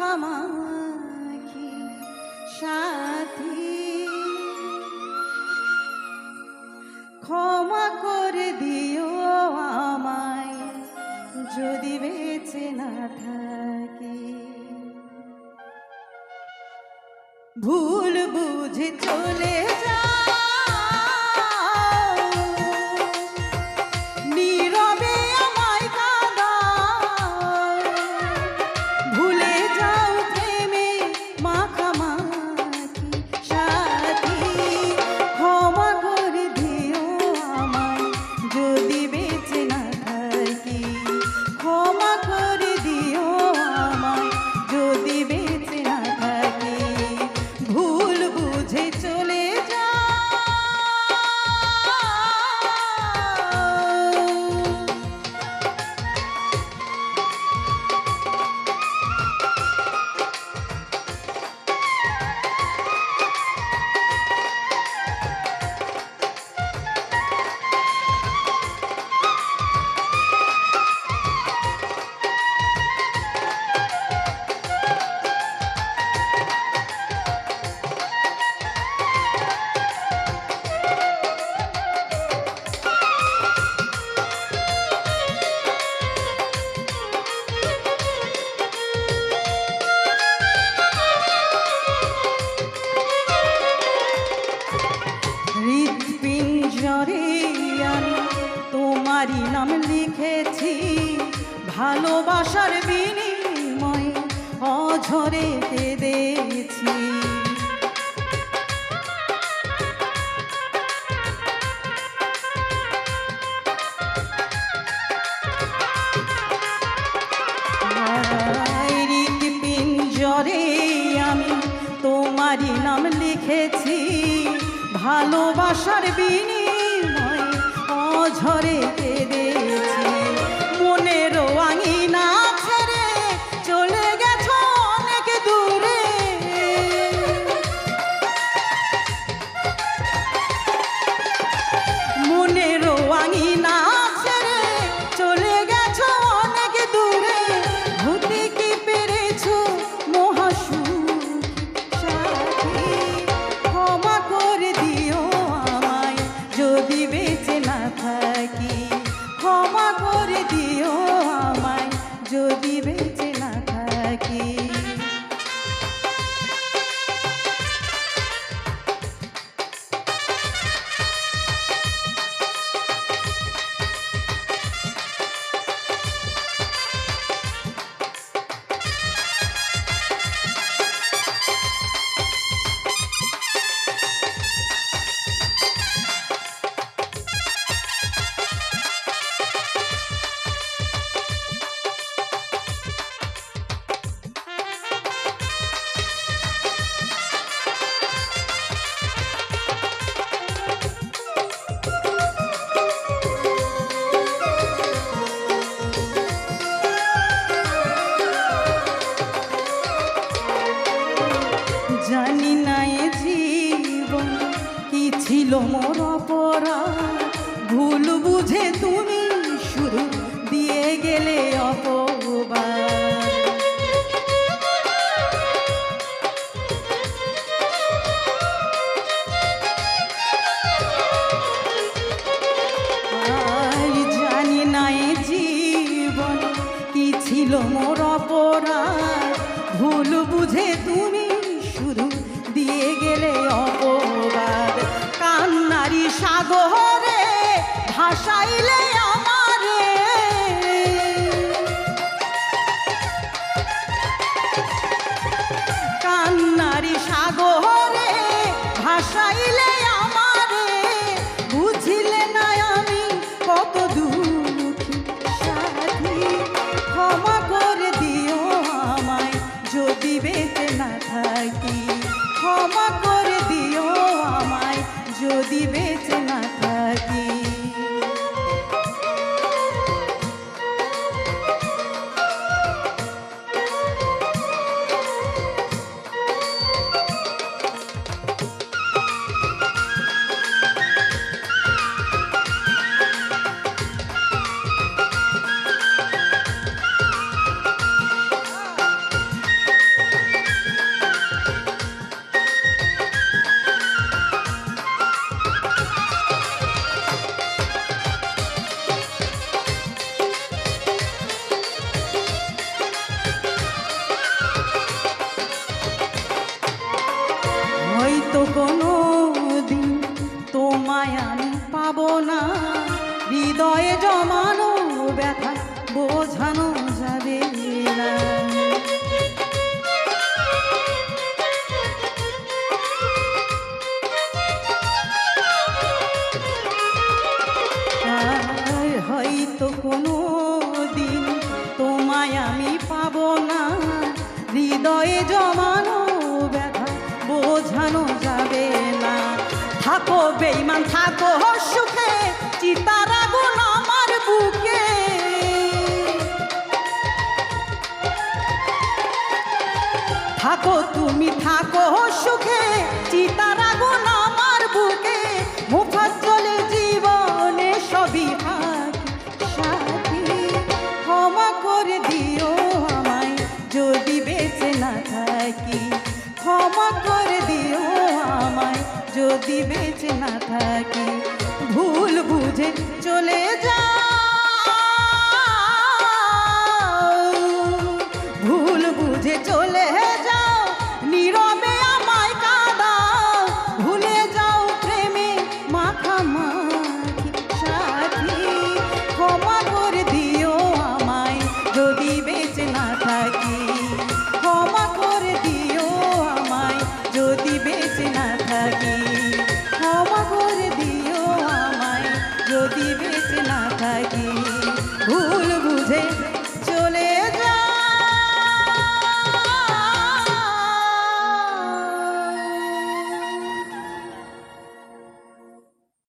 মাখামাখি সাথী, ক্ষমা করে দিও আমায় যদি বেঁচে না থাকি। ভুল বুঝে চলে যা তোমারই নাম লিখেছি, ভালোবাসার বিনিময়ে অঝরে কেঁদেছি। হৃৎপিঞ্জরে আমি তোমারই নাম লিখেছি, ভালোবাসার বিনিময়ে অঝরে কেঁদেছি। মনের আঙিনা ছেড়ে চলে গেছো অনেক দূরে, মনের আঙিনা ছেড়ে চলে গেছো অনেক দূরে। হতে কি পেরেছো মহাসুখ সাথী, ক্ষমা করে দিও আমায় যদি বেঁচে না থাকি। ক্ষমা করে দিও আমায় যদি বেঁচে না থাকি। জানি না এ জীবন কি ছিল মোর অপরাধ, ভুল বুঝে তুমি শুরু দিয়ে গেলে অপবাদ। জানি না এ জীবন কি ছিল মোর অপরাধ, ভুল বুঝে তুমি শুরু দিয়ে গেলে অপবাদ। কান্নারি সাগরে ভাসাইলে আমারে, কান্নারি সাগরে ভাসাইলে আমারে। বুঝিলে না আমি কত দুঃখী সাথী, ক্ষমা করে দিও আমায় যদি বেঁচে না থাকি। ক্ষমা করে দিও আমায় যদি বেঁচে না থাকি। কোনো দিন তোমায় আমি পাবো না, হৃদয়ে জমানো ব্যথা বোঝানো যাবে না। হয়তো কোনো দিন তোমায় আমি পাবো না, হৃদয়ে জমানো ব্যথা বোঝানো যাবে না। থাকো বেঈমান থাকো সুখে, চিতার আগুন আমার বুকে। থাকো তুমি থাকো সুখে, চিতার আগুন আমার বুকে। মুফাজ্জলের জীবনে সবই সাথী, ক্ষমা করে দিও আমায় যদি বেঁচে না থাকি। ক্ষমা করে দিও আমায় যদি বেঁচে না থাকি। ভুল বুঝে চলে যাও, ভুল বুঝে চলে যাও, নীরবে আমায় কাঁদাও। ভুলে যাও প্রেমে মাখামাখি সাথী, ক্ষমা করে দিও আমায় যদি বেঁচে না থাকি। ক্ষমা করে দিও আমায় যদি বেঁচে না থাকি। ক্ষমা করে দিও আমায় যদি বেঁচে না থাকি। ভুল বুঝে